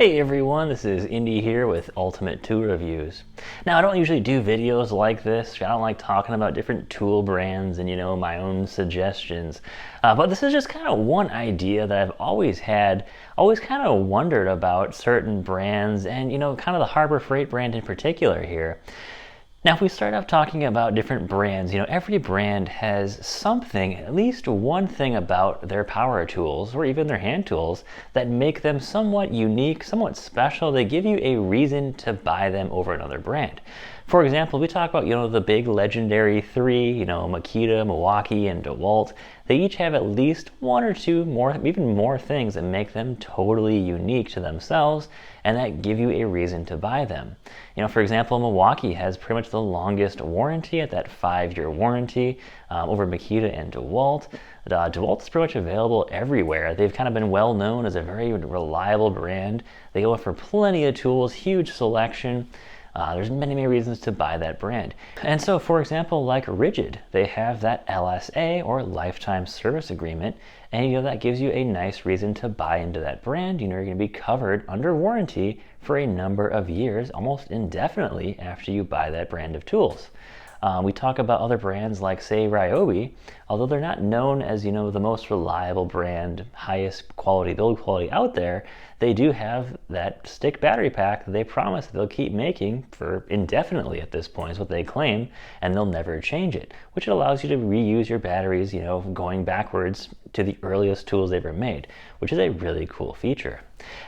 Hey everyone, this is Indy here with Ultimate Tool Reviews. Now, I don't usually do videos like this. I don't like talking about different tool brands and, my own suggestions. But this is just kind of one idea that I've always had, always kind of wondered about certain brands and, kind of the Harbor Freight brand in particular here. Now, if we start off talking about different brands, every brand has something, at least one thing about their power tools or even their hand tools that make them somewhat unique, somewhat special. They give you a reason to buy them over another brand. For example, we talk about, the big legendary three, Makita, Milwaukee, and DeWalt. They each have at least one or two more, even more things that make them totally unique to themselves and that give you a reason to buy them. For example, Milwaukee has pretty much the longest warranty at that 5-year warranty over Makita and DeWalt. DeWalt is pretty much available everywhere. They've kind of been well known as a very reliable brand. They offer plenty of tools, huge selection. There's many reasons to buy that brand. And so, for example, like Ridgid, they have that LSA or lifetime service agreement, and that gives you a nice reason to buy into that brand. You're going to be covered under warranty for a number of years, almost indefinitely after you buy that brand of tools. We talk about other brands like, say, Ryobi. Although they're not known as, the most reliable brand, highest quality, build quality out there, they do have that stick battery pack that they promise they'll keep making for indefinitely at this point, is what they claim, and they'll never change it, which allows you to reuse your batteries, going backwards to the earliest tools they ever made, which is a really cool feature.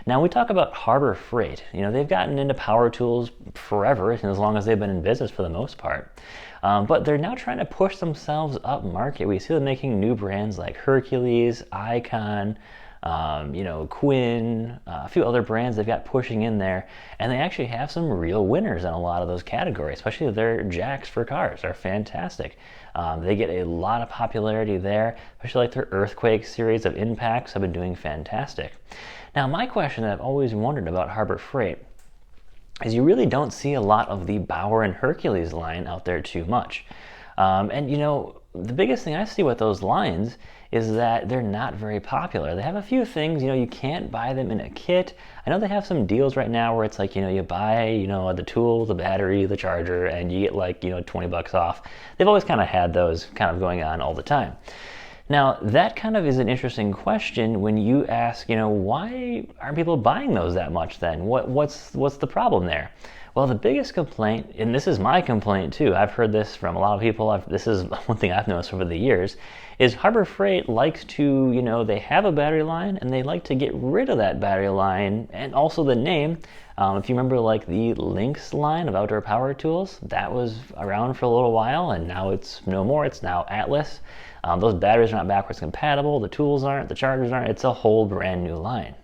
Now, we talk about Harbor Freight. They've gotten into power tools forever, as long as they've been in business for the most part. But they're now trying to push themselves up market. We see them making new brands like Hercules, Icon, Quinn, a few other brands they've got pushing in there, and they actually have some real winners in a lot of those categories, especially their jacks for cars are fantastic. They get a lot of popularity there, especially like their Earthquake series of impacts have been doing fantastic. Now, my question that I've always wondered about Harbor Freight is you really don't see a lot of the Bauer and Hercules line out there too much. The biggest thing I see with those lines is that they're not very popular. They have a few things, you can't buy them in a kit. I know they have some deals right now where it's like, you buy, the tool, the battery, the charger, and you get like, $20 off. They've always kind of had those kind of going on all the time. Now, that kind of is an interesting question when you ask, why aren't people buying those that much then? What's the problem there? Well, the biggest complaint, and this is my complaint too, I've heard this from a lot of people, this is one thing I've noticed over the years, is Harbor Freight likes to, they have a battery line and they like to get rid of that battery line and also the name. If you remember like the Lynx line of outdoor power tools, that was around for a little while and now it's no more, it's now Atlas. Those batteries are not backwards compatible, the tools aren't, the chargers aren't, it's a whole brand new line.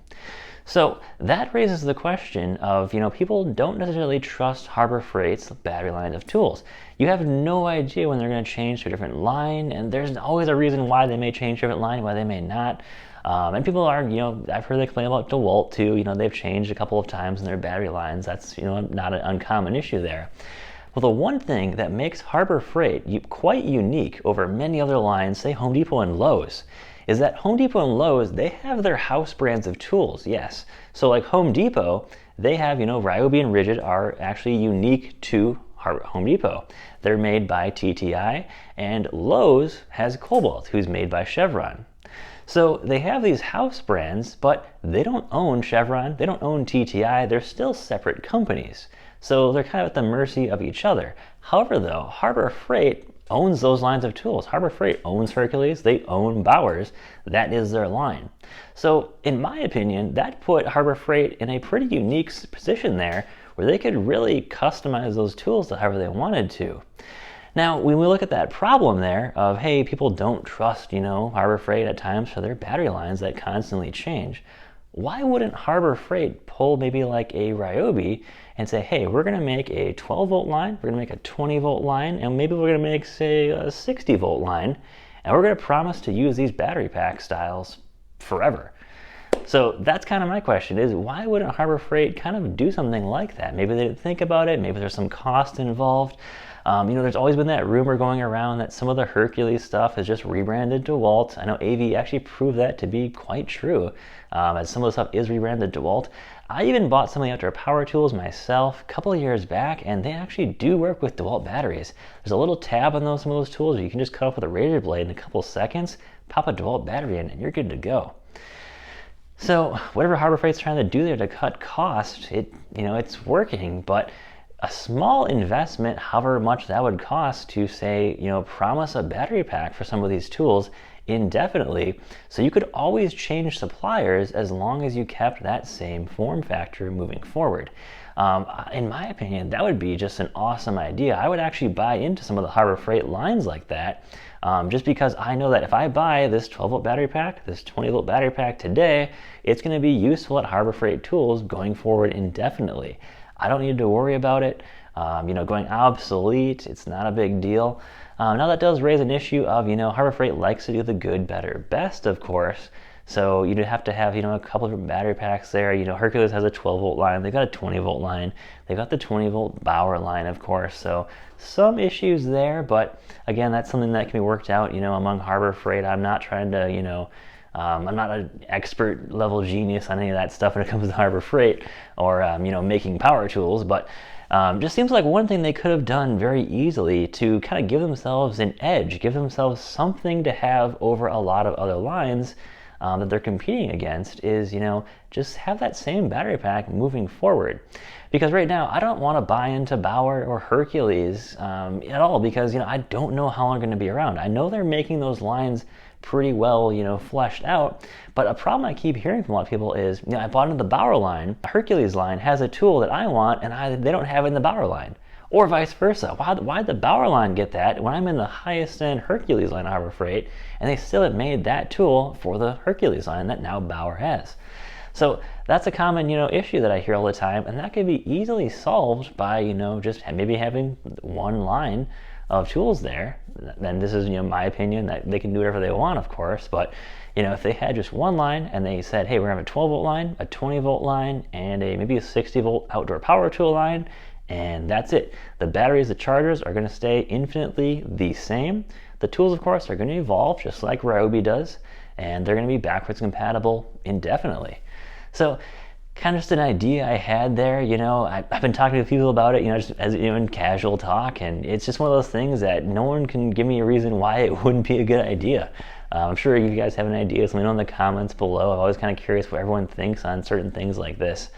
So that raises the question of, people don't necessarily trust Harbor Freight's battery line of tools. You have no idea when they're going to change to a different line, and there's always a reason why they may change to a different line, why they may not. And people are, I've heard they complain about DeWalt too. They've changed a couple of times in their battery lines. That's, not an uncommon issue there. Well, the one thing that makes Harbor Freight quite unique over many other lines, say Home Depot and Lowe's, is that Home Depot and Lowe's, they have their house brands of tools, yes. So like Home Depot, they have, Ryobi and Ridgid are actually unique to Home Depot. They're made by TTI, and Lowe's has Cobalt, who's made by Chevron. So they have these house brands, but they don't own Chevron, they don't own TTI, they're still separate companies. So they're kind of at the mercy of each other. However, though, Harbor Freight owns those lines of tools. Harbor Freight owns Hercules, they own Bauer's, that is their line. So in my opinion, that put Harbor Freight in a pretty unique position there where they could really customize those tools to however they wanted to. Now, when we look at that problem there of, hey, people don't trust, Harbor Freight at times for their battery lines that constantly change, why wouldn't Harbor Freight pull maybe like a Ryobi and say, hey, we're going to make a 12-volt line, we're going to make a 20-volt line, and maybe we're going to make, say, a 60-volt line, and we're going to promise to use these battery pack styles forever. So that's kind of my question is, why wouldn't Harbor Freight kind of do something like that? Maybe they didn't think about it, maybe there's some cost involved. There's always been that rumor going around that some of the Hercules stuff is just rebranded DeWalt. I know AV actually proved that to be quite true, as some of the stuff is rebranded DeWalt. I even bought some of the outdoor power tools myself a couple of years back, and they actually do work with DeWalt batteries. There's a little tab on some of those tools where you can just cut off with a razor blade in a couple of seconds, pop a DeWalt battery in, and you're good to go. So whatever Harbor Freight's trying to do there to cut costs, it's working, but a small investment, however much that would cost to say, promise a battery pack for some of these tools indefinitely, so you could always change suppliers as long as you kept that same form factor moving forward. In my opinion, that would be just an awesome idea. I would actually buy into some of the Harbor Freight lines like that, just because I know that if I buy this 12-volt battery pack, this 20-volt battery pack today, it's going to be useful at Harbor Freight tools going forward indefinitely. I don't need to worry about it going obsolete. It's not a big deal. Now that does raise an issue of, Harbor Freight likes to do the good, better, best, of course. So you'd have to have, a couple of different battery packs there. Hercules has a 12-volt line. They've got a 20-volt line. They've got the 20-volt Bauer line, of course. So some issues there, but again, that's something that can be worked out, among Harbor Freight. I'm not trying to, I'm not an expert level genius on any of that stuff when it comes to Harbor Freight or, making power tools, but just seems like one thing they could have done very easily to kind of give themselves an edge, give themselves something to have over a lot of other lines that they're competing against is, just have that same battery pack moving forward. Because right now, I don't want to buy into Bauer or Hercules at all because, I don't know how long they're going to be around. I know they're making those lines pretty well, fleshed out. But a problem I keep hearing from a lot of people is, I bought into the Bauer line. The Hercules line has a tool that I want, and they don't have it in the Bauer line. Or vice versa. Why'd the Bauer line get that when I'm in the highest end Hercules line of Harbor Freight, and they still have made that tool for the Hercules line that now Bauer has? So that's a common, issue that I hear all the time, and that could be easily solved by, just maybe having one line of tools there. Then this is, my opinion, that they can do whatever they want, of course, but if they had just one line and they said, hey, we're gonna have a 12-volt line, a 20-volt line, and maybe a 60-volt outdoor power tool line, and that's it. The batteries, the chargers are gonna stay infinitely the same. The tools, of course, are gonna evolve just like Ryobi does, and they're gonna be backwards compatible indefinitely. So kind of just an idea I had there. I've been talking to people about it, just as in casual talk, and it's just one of those things that no one can give me a reason why it wouldn't be a good idea. I'm sure you guys have an idea, so let me know in the comments below. I'm always kind of curious what everyone thinks on certain things like this.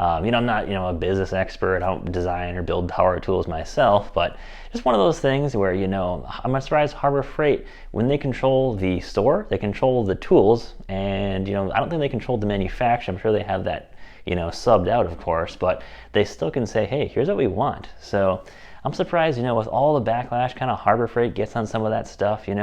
I'm not, a business expert. I don't design or build power tools myself, but just one of those things where, I'm surprised Harbor Freight, when they control the store, they control the tools, and, I don't think they control the manufacturer. I'm sure they have that, subbed out, of course, but they still can say, hey, here's what we want. So I'm surprised, with all the backlash kind of Harbor Freight gets on some of that stuff, if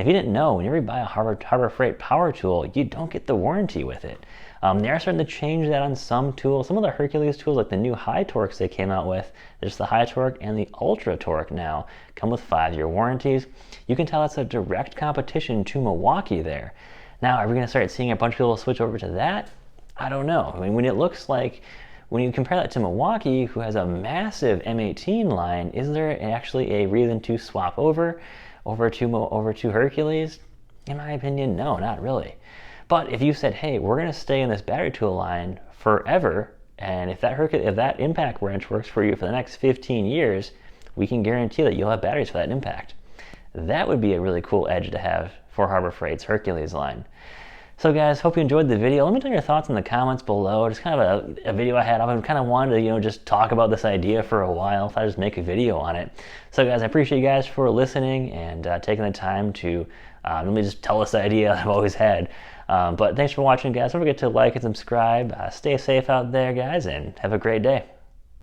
you didn't know, whenever you buy a Harbor Freight power tool, you don't get the warranty with it. They are starting to change that on some tools. Some of the Hercules tools, like the new High Torques they came out with, there's the High Torque and the Ultra Torque now, come with 5-year warranties. You can tell that's a direct competition to Milwaukee there. Now, are we going to start seeing a bunch of people switch over to that? I don't know. I mean, when it looks like, when you compare that to Milwaukee, who has a massive M18 line, is there actually a reason to swap over to Hercules? In my opinion, no, not really. But if you said, hey, we're going to stay in this battery tool line forever, and if that impact wrench works for you for the next 15 years, we can guarantee that you'll have batteries for that impact. That would be a really cool edge to have for Harbor Freight's Hercules line. So guys, hope you enjoyed the video. Let me know your thoughts in the comments below. Just kind of a video I had. I've kind of wanted to, just talk about this idea for a while. Thought I'd just make a video on it. So guys, I appreciate you guys for listening and taking the time to let me just tell this idea I've always had. But thanks for watching, guys. Don't forget to like and subscribe. Stay safe out there, guys, and have a great day.